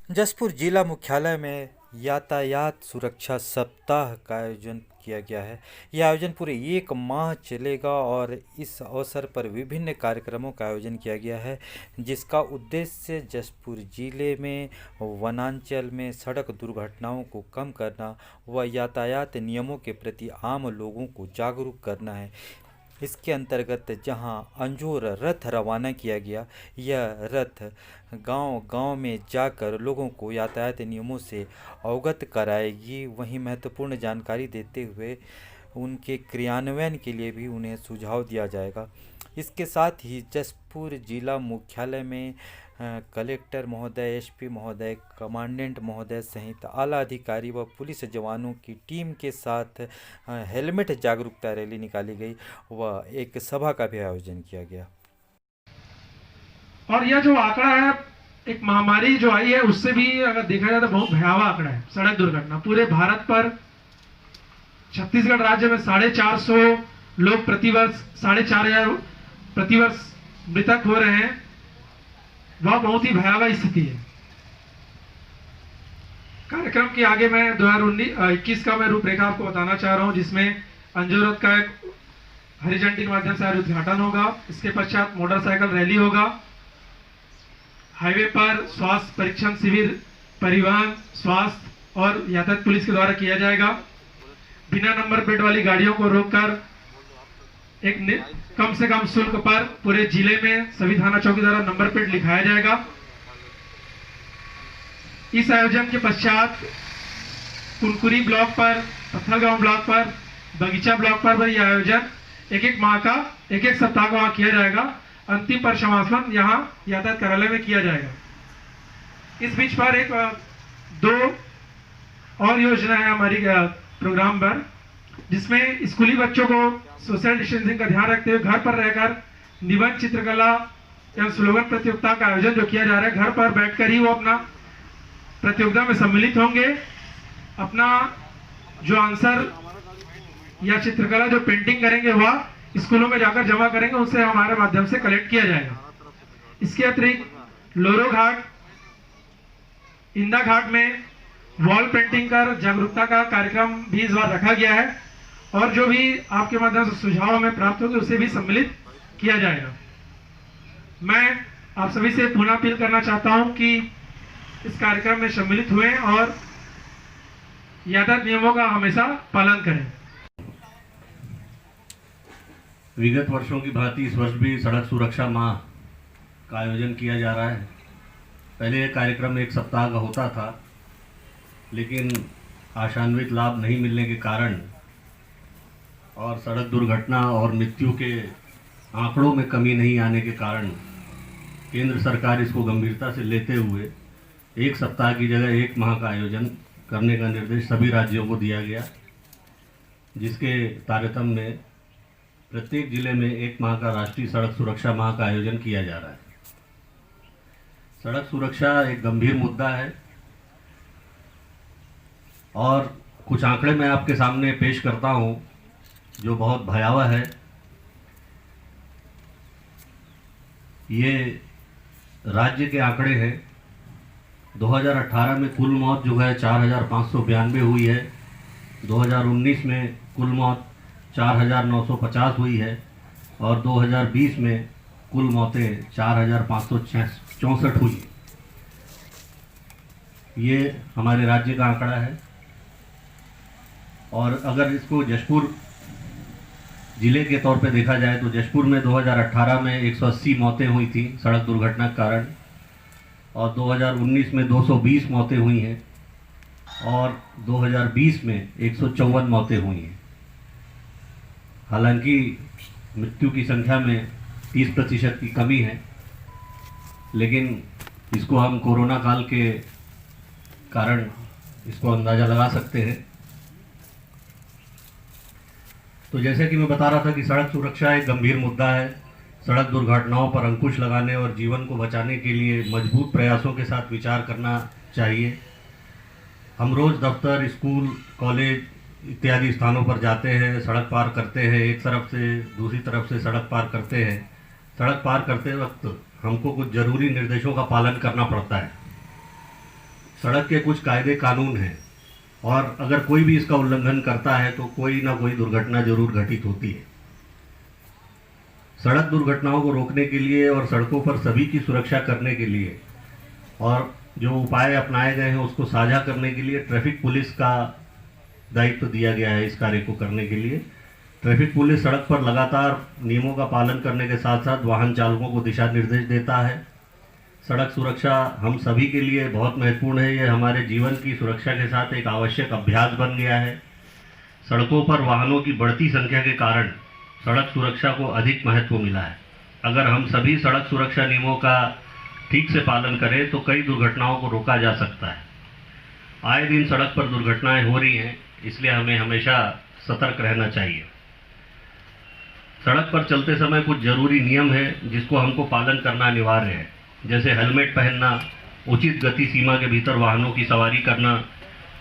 जसपुर जिला मुख्यालय में यातायात सुरक्षा सप्ताह का आयोजन किया गया है। यह आयोजन पूरे 1 माह चलेगा और इस अवसर पर विभिन्न कार्यक्रमों का आयोजन किया गया है, जिसका उद्देश्य जसपुर जिले में वनांचल में सड़क दुर्घटनाओं को कम करना व यातायात नियमों के प्रति आम लोगों को जागरूक करना है। इसके अंतर्गत जहां अंजोर रथ रवाना किया गया, यह रथ गांव-गांव में जाकर लोगों को यातायात नियमों से अवगत कराएगी। वहीं महत्वपूर्ण जानकारी देते हुए उनके क्रियान्वयन के लिए भी उन्हें सुझाव दिया जाएगा। इसके साथ ही जसपुर जिला मुख्यालय में कलेक्टर महोदय, एसपी महोदय, कमांडेंट महोदय सहित आला अधिकारी व पुलिस जवानों की टीम के साथ हेलमेट जागरूकता रैली निकाली गई व एक सभा का भी आयोजन किया गया। और यह जो आंकड़ा है, एक महामारी जो आई है उससे भी अगर देखा जाए तो बहुत भयावह आंकड़ा है। सड़क दुर्घटना पूरे भारत पर छत्तीसगढ़ राज्य में 450 लोग प्रतिवर्ष 4500 प्रतिवर्ष मृतक हो रहे हैं। वह बहुत ही भयावह स्थिति है। कार्यक्रम के आगे मैं 2021 का मैं रूपरेखा आपको बताना चाह रहा हूं, जिसमें अंजोरत का एक हरी झंडी के माध्यम से उद्घाटन होगा। इसके पश्चात मोटरसाइकिल रैली होगा। हाईवे पर स्वास्थ्य परीक्षण शिविर परिवहन, स्वास्थ्य और यातायात पुलिस के द्वारा किया जाएगा। बिना नंबर प्लेट वाली गाड़ियों को रोककर एक कम से कम शुल्क पर पूरे जिले में सभी थाना चौकी द्वारा नंबर प्लेट लिखाया जाएगा। इस आयोजन के पश्चात कुनकुरी ब्लॉक पर, पत्थलगांव ब्लॉक पर, बगीचा ब्लॉक पर भी यह आयोजन एक माह का एक सप्ताह का वहां किया जाएगा। अंतिम परसमापन यहाँ यातायात कार्यालय में किया जाएगा। इस बीच पर एक 2 और योजना है हमारी प्रोग्राम पर, जिसमें स्कूली बच्चों को सोशल डिस्टेंसिंग का ध्यान रखते हुए घर पर रहकर निबंध, चित्रकला एवं स्लोगन प्रतियोगिता का आयोजन जो किया जा रहा है, घर पर बैठकर ही वो अपना प्रतियोगिता में सम्मिलित होंगे। अपना जो आंसर या चित्रकला जो पेंटिंग करेंगे वह स्कूलों में जाकर जमा करेंगे, उसे हमारे माध्यम से कलेक्ट किया जाएगा। इसके अतिरिक्त लोरो घाट, इंदा घाट में वॉल पेंटिंग कर जागरूकता का कार्यक्रम भी इस बार रखा गया है और जो भी आपके माध्यम से सुझाव हमें प्राप्त होंगे उसे भी सम्मिलित किया जाएगा। मैं आप सभी से पुनः अपील करना चाहता हूं कि इस कार्यक्रम में सम्मिलित हुए और यातायात नियमों का हमेशा पालन करें। विगत वर्षों की भांति इस वर्ष भी सड़क सुरक्षा माह का आयोजन किया जा रहा है। पहले यह कार्यक्रम एक सप्ताह का होता था, लेकिन आशान्वित लाभ नहीं मिलने के कारण और सड़क दुर्घटना और मृत्यु के आंकड़ों में कमी नहीं आने के कारण केंद्र सरकार इसको गंभीरता से लेते हुए एक सप्ताह की जगह 1 माह का आयोजन करने का निर्देश सभी राज्यों को दिया गया, जिसके तारतम्य में प्रत्येक जिले में 1 माह का राष्ट्रीय सड़क सुरक्षा माह का आयोजन किया जा रहा है। सड़क सुरक्षा एक गंभीर मुद्दा है और कुछ आंकड़े मैं आपके सामने पेश करता हूं जो बहुत भयावह है। ये राज्य के आंकड़े हैं। 2018 में कुल मौत जो है 4592 हुई है। 2019 में कुल मौत 4950 हुई है और 2020 में कुल मौतें 4564 हुई है। ये हमारे राज्य का आंकड़ा है। और अगर इसको जशपुर जिले के तौर पे देखा जाए तो जशपुर में 2018 में 180 मौतें हुई थी सड़क दुर्घटना के कारण और 2019 में 220 मौतें हुई हैं और 2020 में 154 मौतें हुई हैं। हालांकि मृत्यु की संख्या में 30% की कमी है, लेकिन इसको हम कोरोना काल के कारण इसको अंदाज़ा लगा सकते हैं। तो जैसे कि मैं बता रहा था कि सड़क सुरक्षा एक गंभीर मुद्दा है। सड़क दुर्घटनाओं पर अंकुश लगाने और जीवन को बचाने के लिए मजबूत प्रयासों के साथ विचार करना चाहिए। हम रोज़ दफ्तर, स्कूल, कॉलेज इत्यादि स्थानों पर जाते हैं, सड़क पार करते हैं, एक तरफ से दूसरी तरफ से सड़क पार करते हैं। सड़क पार करते वक्त हमको कुछ ज़रूरी निर्देशों का पालन करना पड़ता है। सड़क के कुछ कायदे कानून हैं और अगर कोई भी इसका उल्लंघन करता है तो कोई ना कोई दुर्घटना जरूर घटित होती है। सड़क दुर्घटनाओं को रोकने के लिए और सड़कों पर सभी की सुरक्षा करने के लिए और जो उपाय अपनाए गए हैं उसको साझा करने के लिए ट्रैफिक पुलिस का दायित्व दिया गया है। इस कार्य को करने के लिए ट्रैफिक पुलिस सड़क पर लगातार नियमों का पालन करने के साथ साथ वाहन चालकों को दिशा निर्देश देता है। सड़क सुरक्षा हम सभी के लिए बहुत महत्वपूर्ण है। यह हमारे जीवन की सुरक्षा के साथ एक आवश्यक अभ्यास बन गया है। सड़कों पर वाहनों की बढ़ती संख्या के कारण सड़क सुरक्षा को अधिक महत्व मिला है। अगर हम सभी सड़क सुरक्षा नियमों का ठीक से पालन करें तो कई दुर्घटनाओं को रोका जा सकता है। आए दिन सड़क पर दुर्घटनाएं हो रही हैं, इसलिए हमें हमेशा सतर्क रहना चाहिए। सड़क पर चलते समय कुछ जरूरी नियम है जिसको हमको पालन करना अनिवार्य है, जैसे हेलमेट पहनना, उचित गति सीमा के भीतर वाहनों की सवारी करना,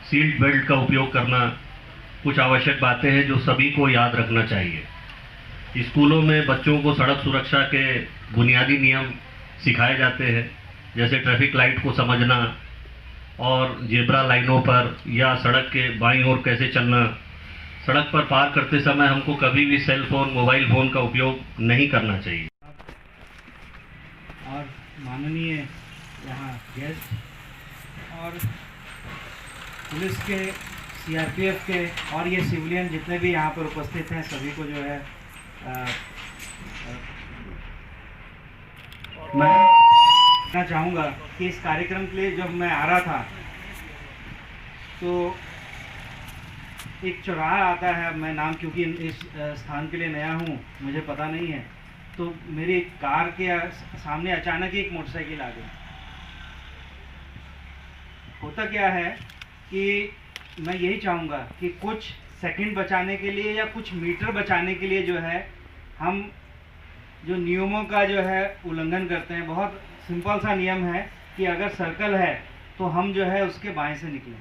सीट बेल्ट का उपयोग करना। कुछ आवश्यक बातें हैं जो सभी को याद रखना चाहिए। स्कूलों में बच्चों को सड़क सुरक्षा के बुनियादी नियम सिखाए जाते हैं, जैसे ट्रैफिक लाइट को समझना और जेब्रा लाइनों पर या सड़क के बाईं ओर कैसे चलना। सड़क पर पार करते समय हमको कभी भी सेल फोन, मोबाइल फोन का उपयोग नहीं करना चाहिए। और माननीय यहाँ गेस्ट और पुलिस के, सीआरपीएफ के और ये सिविलियन जितने भी यहाँ पर उपस्थित हैं, सभी को जो है मैं कहना चाहूँगा कि इस कार्यक्रम के लिए जब मैं आ रहा था तो एक चौराहा आता है, मैं नाम क्योंकि इस स्थान के लिए नया हूँ, मुझे पता नहीं है, तो मेरी कार के सामने अचानक ही एक मोटरसाइकिल आ गई। होता क्या है कि मैं यही चाहूँगा कि कुछ सेकंड बचाने के लिए या कुछ मीटर बचाने के लिए जो है हम जो नियमों का जो है उल्लंघन करते हैं। बहुत सिंपल सा नियम है कि अगर सर्कल है तो हम जो है उसके बाएं से निकलें।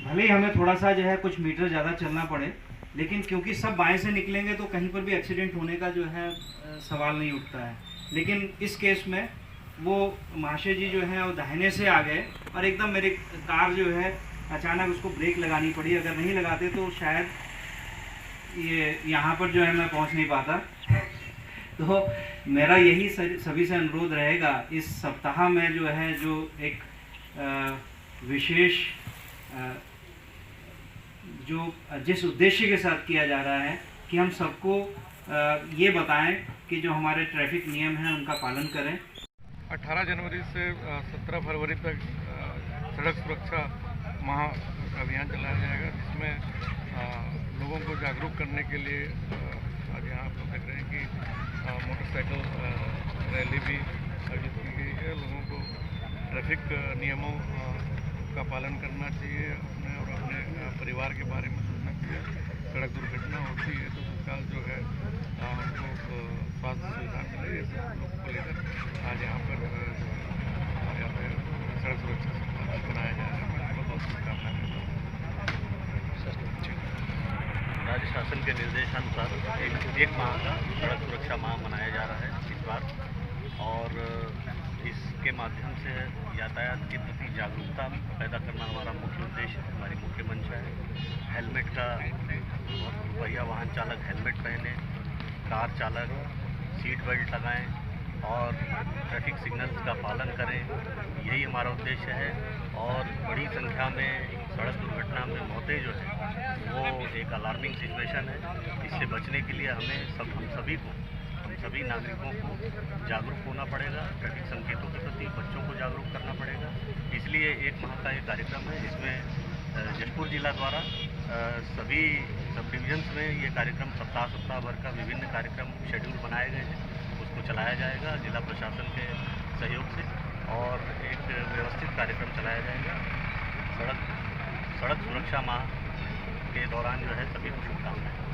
भले ही हमें थोड़ा सा जो है कुछ मीटर ज़्यादा चलना पड़े, लेकिन क्योंकि सब बाएं से निकलेंगे तो कहीं पर भी एक्सीडेंट होने का जो है सवाल नहीं उठता है। लेकिन इस केस में वो महाशय जी जो है वो दाहिने से आ गए और एकदम मेरी कार जो है अचानक उसको ब्रेक लगानी पड़ी। अगर नहीं लगाते तो शायद ये यहाँ पर जो है मैं पहुँच नहीं पाता। तो मेरा यही सभी से अनुरोध रहेगा, इस सप्ताह में जो है जो एक विशेष जो जिस उद्देश्य के साथ किया जा रहा है कि हम सबको ये बताएं कि जो हमारे ट्रैफिक नियम हैं उनका पालन करें। 18 जनवरी से 17 फरवरी तक सड़क सुरक्षा माह अभियान चलाया जाएगा, जिसमें लोगों को जागरूक करने के लिए आज यहाँ आप लोग देख रहे हैं कि मोटरसाइकिल रैली भी आयोजित की गई है। लोगों को ट्रैफिक नियमों का पालन करना चाहिए, अपने और अपने परिवार के बारे में सोचना चाहिए। सड़क दुर्घटना होती है तो तत्काल जो है हमको स्वास्थ्य सुविधा मिले, ये सब लोगों को लेकर आज यहाँ पर सड़क सुरक्षा सप्ताह मनाया जा रहा है। मैं बहुत शुभकामनाएं देता हूँ। राज्य शासन के निर्देशानुसार एक माह का सड़क सुरक्षा माह मनाया जा रहा है इस बार, और इसके माध्यम से यातायात के प्रति जागरूकता पैदा करना हमारा मुख्य उद्देश्य है, हमारी मुख्य मंशा है। हेलमेट का, पहिया वाहन चालक हेलमेट पहने, कार चालक सीट बेल्ट लगाएं और ट्रैफिक सिग्नल्स का पालन करें, यही हमारा उद्देश्य है। और बड़ी संख्या में सड़क दुर्घटना में मौतें जो है वो एक अलार्मिंग सिचुएशन है। इससे बचने के लिए हम सभी नागरिकों को जागरूक होना पड़ेगा, ट्रैफिक संकेतों के प्रति बच्चों को जागरूक करना पड़ेगा। इसलिए एक माह का ये कार्यक्रम है, जिसमें जशपुर जिला द्वारा सभी सब डिविजन्स में ये कार्यक्रम सप्ताह भर का विभिन्न कार्यक्रम शेड्यूल बनाए गए हैं, उसको चलाया जाएगा जिला प्रशासन के सहयोग से, और एक व्यवस्थित कार्यक्रम चलाया जाएगा। सड़क सुरक्षा माह के दौरान जो है सभी को शुभकामनाएं।